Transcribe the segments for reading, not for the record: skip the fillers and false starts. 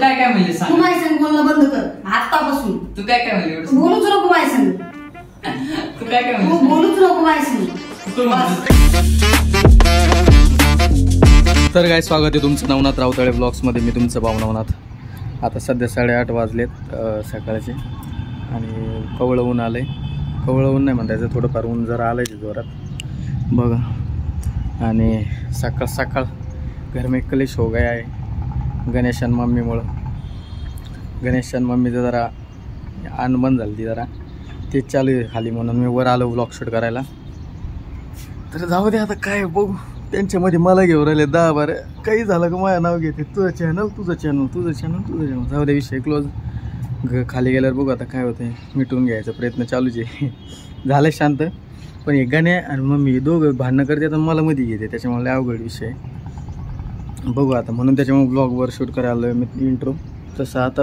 काय काय म्हणली सांग. तू माझ्या संग बोलणं बंद कर आतापासून. तू काय काय म्हणली तू बोलूच नको माझ्या संग. तू काय काय तू म्हणली बोलूच नको माझ्या संग. तर काय स्वागत आहे तुमचं नवनाथ रावतळे ब्लॉग्समध्ये. मी तुमचं भाऊ नवनाथ. आता सध्या 8:30 वाजलेत सकाळचे आणि कवळं ऊन आलं आहे. कवळं ऊन नाही म्हणतायचं, थोडंफार ऊन जरा आलं आहे जोरात बघा. आणि सकाळ सकाळ घर में कलेश हो गया आहे गणेशन मम्मीमुळं. गणेशन मम्मीचं जरा अनबन झाली ती जरा, तेच चालू आहे खाली, म्हणून मी वर आलो ब्लॉग शूट करायला. तर जाऊ दे आता काय बघू. त्यांच्यामध्ये मला घेऊन राहिले 10-12. काही झालं का माझं नाव घेते, तुझं चॅनल तुझं चॅनल तुझं चॅनल तुझं चॅनल. जाऊ दे विषय क्लोज. खाली गेल्यावर बघू आता काय होतं, मिटवून घ्यायचा प्रयत्न चालूच आहे. झालं शांत, पण हे गाणे आणि मम्मी दोघं भांडणं करतात आणि मला मध्ये घेते, त्याच्यामुळे अवघड विषय बघू आता. म्हणून त्याच्यामुळे ब्लॉगवर शूट करायला आलो मी इंट्रो. तसं आता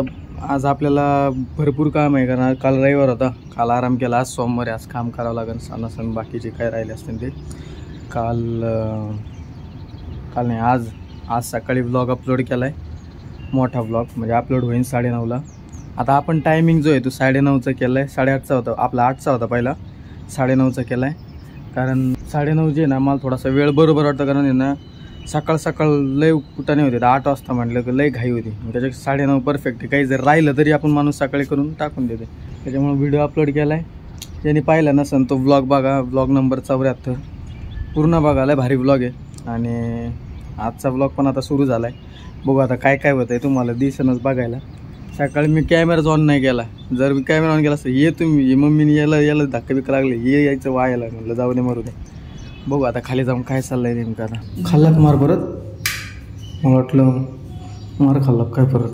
आज आपल्याला भरपूर काम आहे, कारण काल रविवार होता, काल आराम केला. आज सोमवार आज काम करावं लागेल. सण बाकीचे काय राहिले असतील ते काल नाही आज सकाळी ब्लॉग अपलोड केला आहे, मोठा ब्लॉग, म्हणजे अपलोड होईल 9:30ला. आता आपण टायमिंग जो आहे तो 9:30चा केला आहे. 8:30चा होता आपला, 8चा होता पहिला, 9:30चा केला आहे. कारण 9:30 जे ना मला थोडासा वेळ बरोबर वाटतं, कारण आहे ना सकाळ लय कुठं नाही होते. 8 वाजता म्हटलं की लय घाई होती, त्याच्या 9:30 परफेक्ट आहे. काही जर राहिलं तरी आपण माणूस सकाळी करून टाकून देते. त्याच्यामुळे व्हिडिओ अपलोड केला आहे. ज्यांनी पाहिला नसेल तो ब्लॉग बघा, ब्लॉग नंबर 74 पूर्ण बघायला भारी ब्लॉग आहे. आणि आजचा ब्लॉग पण आता सुरू झाला आहे. बघू आता काय काय होतं आहे, तुम्हाला दिसेनच बघायला. सकाळी मी कॅमेराच ऑन नाही केला. जर मी कॅमेरा ऑन केला असतं ये तुम्ही मम्मीने याला धक्का बिक्का लागले, ये यायचं वायाला. म्हटलं जाऊ दे मरू दे. बघू आता खाली जाऊन काय चाललं आहे नेमकं. आता खाल्लात मार परत, मला वाटलं मार खाल्ला काय परत.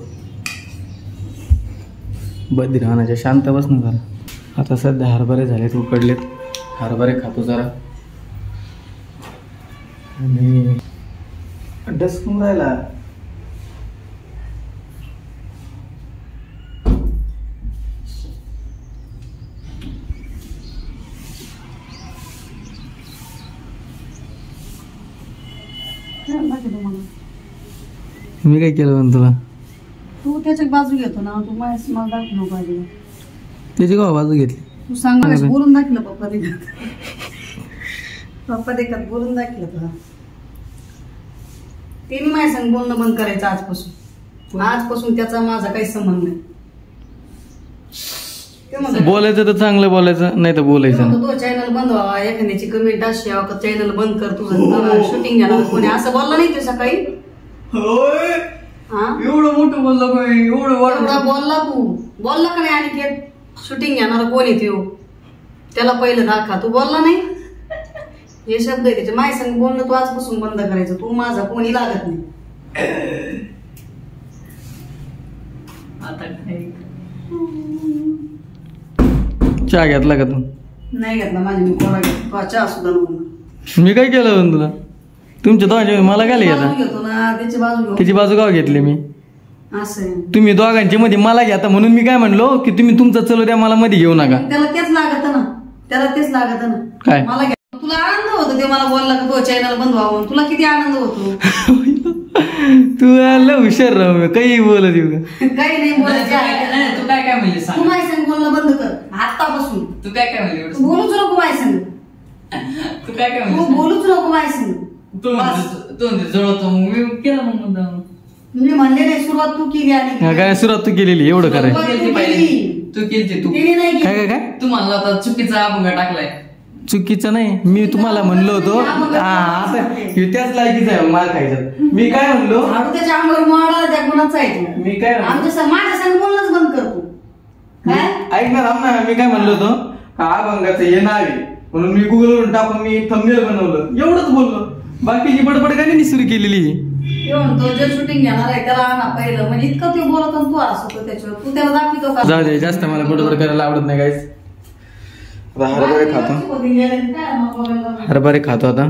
बदी राहण्याच्या शांत बसणं झालं. आता सध्या हरभरे झालेत, उकडलेत. हरभरे खातो जरा आणि डस्कून राहिला. मी काय केलं म्हणून तुला? तू त्याची बाजू घेतो ना, तू माझ्या मला दाखवू पाहिजे. त्याची का बाजू घेतली? तू सांग बोलून दाखलं पप्पा देखत. पप्पा देखत बोलून दाखलं तुला. तिने माझ्या संग बोलणं बंद करायचं आजपासून. आजपासून त्याचा माझा काही संबंध नाही. बोलायचं तर चांगलं बोलायचं, नाही तर बोलायचं. तो चॅनल बंद व्हावा, एखाद्याची कमेंट अशी यावं का चॅनल बंद कर तुझं शूटिंग घ्यायला. कोणी असं बोललं नाही ते सकाळी? एवढं मोठं बोलला एवढा बोलला तू, बोलला का नाही? आणि शूटिंग घेणार कोण येते त्याला पहिलं दाखवा. तू बोलला नाही, हे शब्द आहे त्याचे. माझ्या संग बोलणं तू आजपासून बंद करायचं. तू माझा कोणी लागत नाही. आता चहा घेतला का तू? नाही घेतला माझी मी कोणा घेतो. तू चहा सुद्धा नको. मी काय केलं म्हणून तुला? तुमच्या दोघांच्या मला काय घेता? घेतो ना त्याची बाजू. त्याची बाजू का घेतली मी? असं तुम्ही दोघांची मध्ये मला घेता म्हणून मी काय म्हणलो की तुम्ही तुमचं चलो द्या, मला मध्ये घेऊ नका. त्याला तेच लागत ना, त्याला तेच लागत ना. काय मला तुला आनंद होतो ते मला बोलला की तो चॅनल बंद व्हावं. तुला किती आनंद होतो. तू लय हुशार राहू, काही बोलत येऊ का? काही नाही बोलायचं. तू काय काय म्हणली सांग. तू माझ्या संग बोलणं बंद कर आतापासून. तू काय काय म्हणली तू बोलूच नको माझ्या संग. तू काय काय तू म्हणली बोलूच नको माझ्या संग. तू जळवतो मग मी केलं मग मुद्दाम. मी म्हणले नाही, सुरुवात तू केली. आणि काय सुरुवात तू केलेली एवढं करायचं? तू केली तू तिने नाही काय केली. काय काय तू म्हणला होता चुकीचा अभंग टाकलाय. चुकीचं नाही, मी तुम्हाला म्हणलो होतो आता त्याच लायकीच आहे मार खायचं. मी काय म्हणलो? झाडू त्याच्या अंगावर माळा त्या गुणाचा आहे तू. मी काय माझ्या संग बोलणंच बंद कर तू. काय ऐक ना, मी काय म्हणलो होतो, हा अभंगाचं हे नाव आहे म्हणून मी गुगलवरून टाकून मी थंबनेल बनवलं, एवढंच बोललो. बाकीची बडबड काय नाही सुरू केलेली. तो जे शूटिंग घेणार आहे त्याला आणा पहिलं. म्हणजे इतकं ते बोलत तू असतो त्याच्यावर. तू त्याला दाखवितो का? जाऊ दे, जास्त मला बडबड करायला आवडत नाही गाईस. हरभरे खातो, हरभरे खातो आता.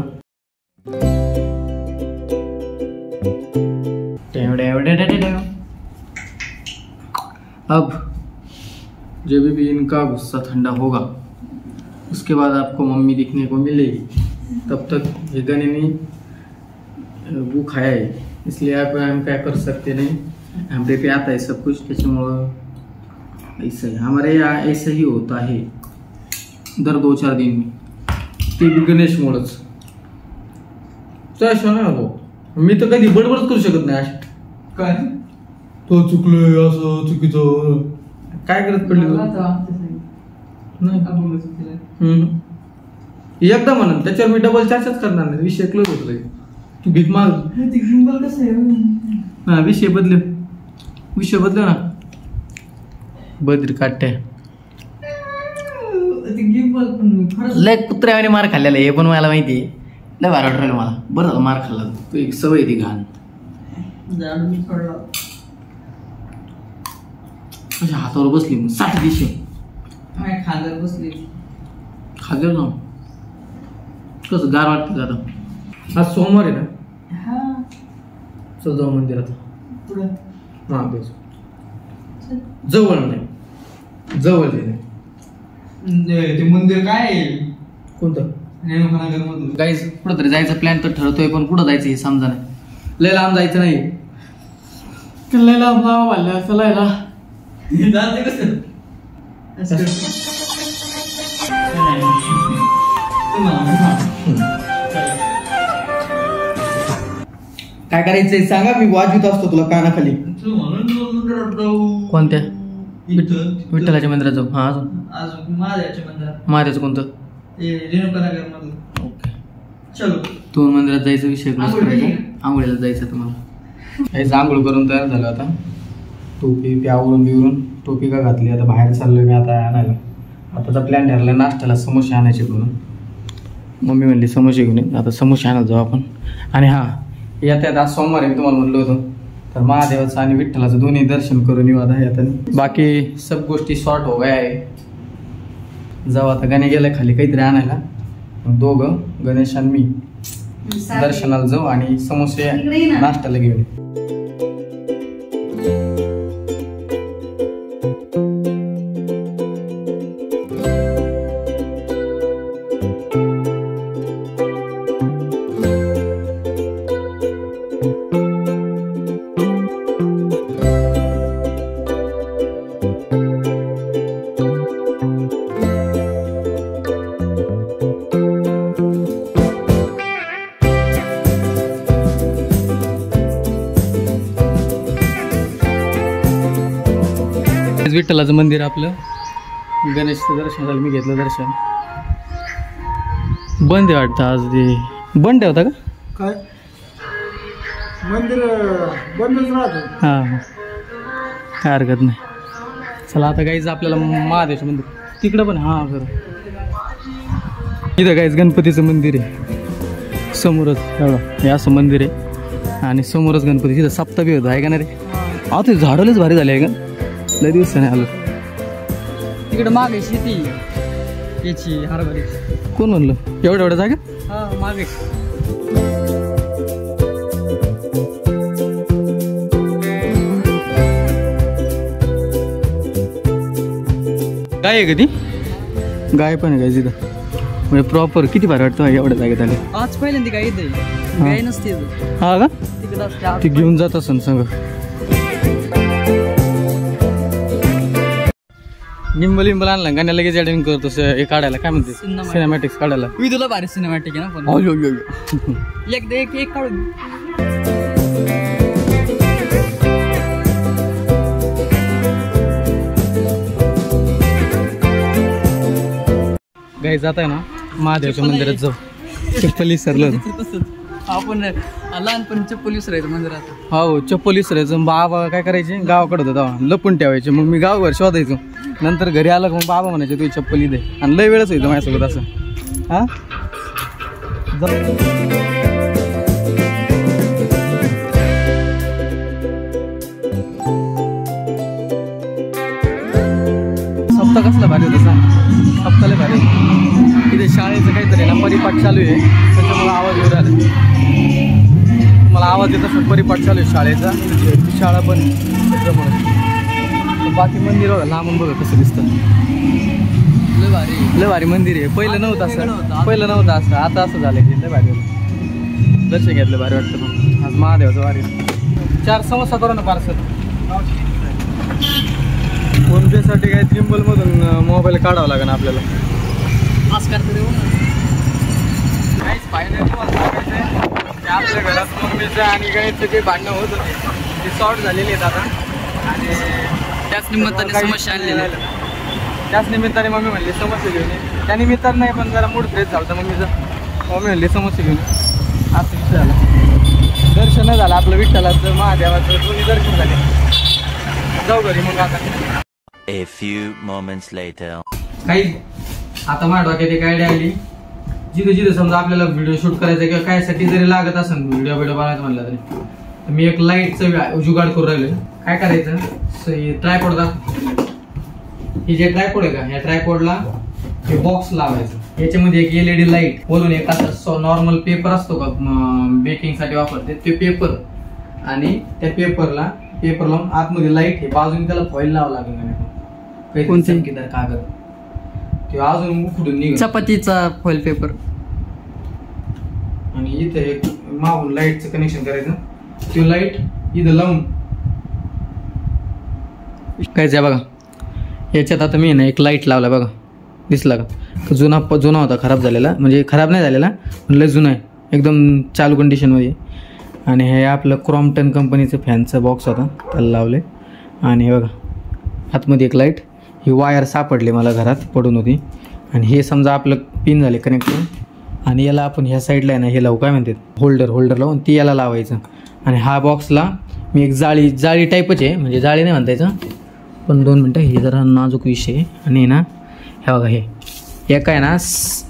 अब जब भी इनका गुस्सा ठंडा होगा उसके बाद आपको मम्मी दिखने को मिलेगी. तब तक ये गने नहीं वो खाया है, इसलिए आप हम क्या कर सकते नहीं. हम पे आता है सब कुछ, त्याच्यामुळं ऐसा ही हमारे यहाँ ऐसा ही होता है दर 2-4 दिन में. ते बी गणेशमुळंच. तसं नाही होतो. मी तर कधी बडबडच करू शकत नाही अशी. काय तो चुकलोय असं चुकीचं काय करत पडली नाही. एकदा म्हणून त्याच्यावर मी डबल चर्चाच करणार नाही. विषय क्लोज होतो. तू भीक माग. हा विषय बदल ना. बद्री काट्या लय कुत्र्याने मार खाल्लेला हे पण मला माहिती आहे. लय भारी वाटलं मला. बरं झालं मार खाल्ला. तू एक सवय ती घाण. अशा हातावर बसली मग 60 दिवशी खांद्यावर बसली. खाल्लं ना कसं गार वाटतं का आता. आज सोमवार आहे ना. चल जाऊ मंदिरात. हा तेच जवळ नाही जवळ ते मंदिर काय आहे? कोणतं रेणुकानगर मधलं. गाईज कुठं तरी जायचं प्लॅन तर ठरवतोय पण कुठं जायचं हे समजा नाही. लय लांब जायचं नाही. लय लांब वाढलं चलायला जाते कसं काय करायचंय सांगा. मी वाजवीत असतो तुला कानाखाली. कोणत्या विठ्ठलाच्या मंदिरात जाऊ. हा अजून महादेवाचं कोणतं रेणुकानगर मधलं. ओके चलो. तू मंदिरात जायचं विषय क्लोज करायचा. आंघोळीला जायचं तुम्हाला. काहीच आंघोळ करून तयार झालं आता. टोपी आवरून बिवरून टोपी का घातली. आता बाहेर चाललोय मी आता आणायला. आताचा प्लॅन ठरला नाश्त्याला समोसे आणायचे म्हणून. मम्मी म्हणली समोसे घेऊन ये. आता समोसे आणायला जाऊ आपण. आणि हा येत्यात आज सोमवार आहे मी तुम्हाला म्हणलो होतो. तर महादेवाचं आणि विठ्ठलाचं दोन्ही दर्शन करून येऊ आता येताना. बाकी सब गोष्टी सॉर्ट हो गया आहे. जाऊ आता. गणे गेलाय खाली काहीतरी आणायला. दोघं गणेश आणि मी दर्शनाला जाऊ आणि समोसे नाश्त्याला घेऊन. विठ्ठलाचं मंदिर आपलं. गणेशचं दर्शन झालं. मी घेतलं दर्शन. बंद आहे वाटतं आज. ते बंद होता का काय मंदिर बंदच राहतं. हां काय हरकत नाही. चला आता काहीच आपल्याला महादेवाचं मंदिर तिकडं पण. हां खरं इथं काहीच गणपतीचं मंदिर आहे समोरच. एवढं हे असं मंदिर आहे आणि समोरच गणपती. तिथं सप्ताह होतं आहे का नाही रे. अहो ते झाडलंच भारी झालं आहे का. लय दिवस नाही आलो. तिकडे मागे शेती याची हरभऱ्याची. कोण म्हणलं एवढ्या जागा. हा मागे गाय आहे का ती. गाय पण आहे काय तिथं. म्हणजे प्रॉपर किती भारी वाटतं एवढ्या जागेत आले. आज पहिल्यांदा गाय येते. गाय नसते. हा का तिकडे असते. ती घेऊन जात असं सांग. निंबल आणला गाण्या लगेच एडिटिंग करतो हे काढायला. काय म्हणते सिनेमॅटिक्स काढायला. मी तुला भारी सिनेमॅटिक आहे ना पण. एक काढून गाई जात आहे ना महादेवाच्या मंदिरात जाऊ. चप्पल विसरलं. आपण लहानपणी चप्पल विसरायचं मंदिरात. हो चप्पल विसरायचं. बाबा काय करायचे गावाकडे होतं तेव्हा लपून ठेवायचे. मग मी गावभर शोधायचो. नंतर घरी आलं मग बाबा म्हणायचे तुझी चप्पल इथे. आणि लय वेळच होतं माझ्यासोबत असं. हा सप्ताह कसला भारी होता सांग. सप्ताहला भारी. इथे शाळेचं काहीतरी ना परिपाठ चालू आहे त्याच्यामुळे आवाज येऊ राहिला. मला आवाज येत असं परिपाठ चालू आहे शाळेचा. शाळा पण त्याच्यामुळे. बाकी मंदिर बघा लांबून बघा कसं दिसतं. लय भारी मंदिर आहे. पहिलं नव्हतं असं. आता असं झालं की लय भारी होतं. दर्शन घेतलं भारी वाटतं. आज महादेवाचं वारी. 4 समोसा करू ना पार्सल. फोन पे साठी काय जिम्बल मधून मोबाईल काढावा लागेल आपल्याला. आपल्या घरात मम्मीचं आणि गणेशचं काही भांडणं होत होते ते सॉर्ट झालेले आहेत आता. आणि त्याच निमित्ताने समस्या आणलेल्या त्याच निमित्ताने मम्मी म्हणली समस्या घेऊन ये. त्या निमित्तानं नाही पण जरा मूड फ्रेश झालं मम्मीचं. मम्मी म्हणली समस्या घेऊन असं विषय झाला. दर्शन झालं आपलं विठ्ठलाचं महादेवाचं दोन्ही दर्शन झाले. जाऊ घरी मग आता. A few moments later. काही आता माझ्या डोक्यात एक आयडिया आली. जिथे जिथे समजा आपल्याला व्हिडिओ शूट करायचा किंवा कायसाठी जरी लागत असेल व्हिडिओ बनवायचं म्हणलं तरी तर मी एक लाईटचं जुगाड करून राहिलोय. काय करायचं ट्रायपॉड दाखव. ही जे ट्रायपॉड आहे का ह्या ट्रायपॉडला हे बॉक्स लावायचं. याच्यामध्ये एक LED लाईट वरून एक असा नॉर्मल पेपर असतो का बेकिंग साठी वापरते ते पेपर आणि त्या पेपर लावून आतमध्ये लाईट हे बाजूने त्याला फॉईल लावावं लागेल. कोणती? चमकीदार कागद किंवा अजून उखडून निघ चपातीचा फॉईल पेपर. आणि इथे एक मागून लाईटचं कनेक्शन करायचं. तो लाईट इथं लावून काय बघा याच्यात आता मी ना एक लाईट लावला बघा. दिसला का? जुना होता खराब झालेला. म्हणजे खराब नाही झालेला पण लय जुना आहे एकदम चालू कंडिशनमध्ये. आणि हे आपलं क्रॉम्प्टन कंपनीचं फॅनचं बॉक्स होता त्याला लावले. आणि हे बघा आतमध्ये एक लाईट. ही वायर सापडली मला घरात पडून होती. आणि हे समजा आपलं पिन झाले कनेक्ट करून. आणि याला आपण ह्या साईडला आहे ना हे लावू काय म्हणतात होल्डर लावून ती याला लावायचं. आणि हा बॉक्सला मी एक जाळी टाईपच आहे म्हणजे जाळी नाही म्हणतायचं पण 2 मिनटं हे जरा नाजूक विषय आहे. आणि ना हे बघा हे एका आहे ना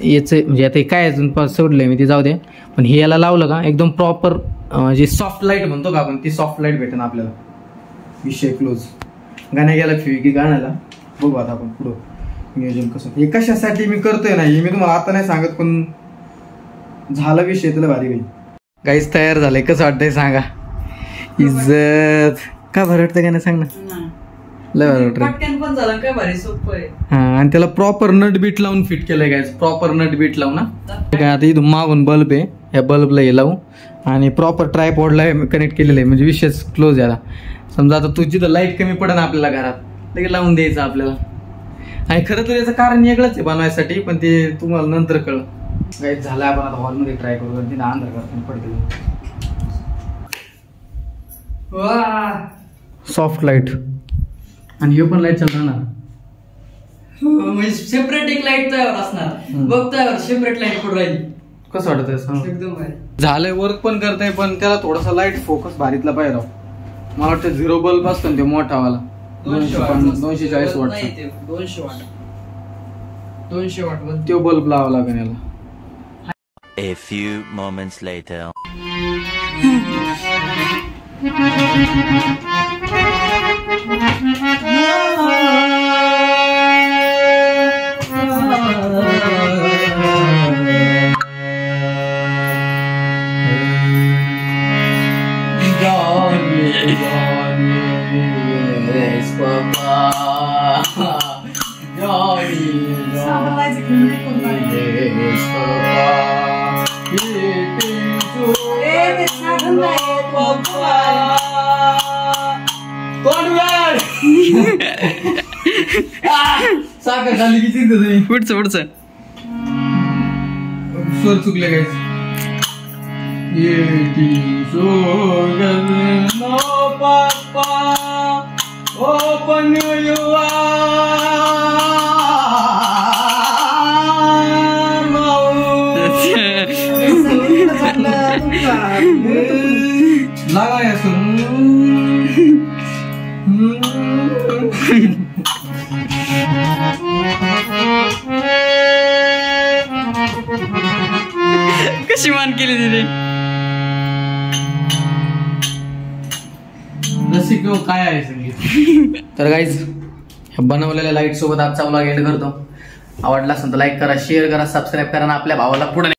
याचं म्हणजे आता काय अजून सोडलं आहे मी ते जाऊ दे. पण हे याला लावलं का एकदम प्रॉपर जे सॉफ्ट लाईट म्हणतो का आपण ती सॉफ्ट लाईट भेटेल आपल्याला. विषय क्लोज. गाण्या गेला की गाण्याला बघू आता आपण पुढं नियोजन कसं. हे कशासाठी मी करतोय ना हे मी तुम्हाला आता नाही सांगत पण झाला विषय तुला भारी काही. काहीच तयार झालंय कसं वाटतंय सांगा. इज्जत का भर वाटतं का नाही सांग ना. लय भारी वाटतं पण झालं काय भारी सोपं आहे. हा. आणि त्याला प्रॉपर नट बीट लावून फिट केलंय काय प्रॉपर नट बीट लावून ना काय. आता इथून मागून बल्ब आहे ह्या बल्बला हे लावू आणि प्रॉपर ट्रायपॉडला कनेक्ट केलेलं आहे म्हणजे विषय क्लोज आहे. आता समजा आता तुझी तर लाईट कमी पडेल आपल्याला घरात लगेच लावून द्यायचं आपल्याला. आणि खरं तर याचं कारण वेगळंच आहे बनवायसाठी पण ते तुम्हाला नंतर कळलं. काही झालं आपण आता हॉलमध्ये ट्राय करू तिथे अंधार करतो पडते. सॉफ्ट लाईट आणि हे पण लाईट चालू ना म्हणजे सेपरेट एक लाईट तयार असणार बघ तयार सेपरेट लाईट पडून राहिली. कसं वाटत आहे एकदम भारी झालंय. वर्क पण करताय पण त्याला थोडासा लाईट फोकस भारीतला पाहिजे. मला वाटतं 0 बल्ब असतो ते मोठावाला 240 वॉट 200 वॉट तो बल्ब लावा लागेल याला. A few moments later. साखर खाली किती तुम्ही पुढचं स्वर चुकले काय. ओपन लागा या कशी मान केली तिने. रसिक काय आहे संगीत. तर गाईज बनवलेल्या लाईट सोबत आजचा व्लॉग एंड करतो. आवडला असेल तर लाईक करा शेअर करा सबस्क्राईब करा आणि आपल्या भावाला पुढे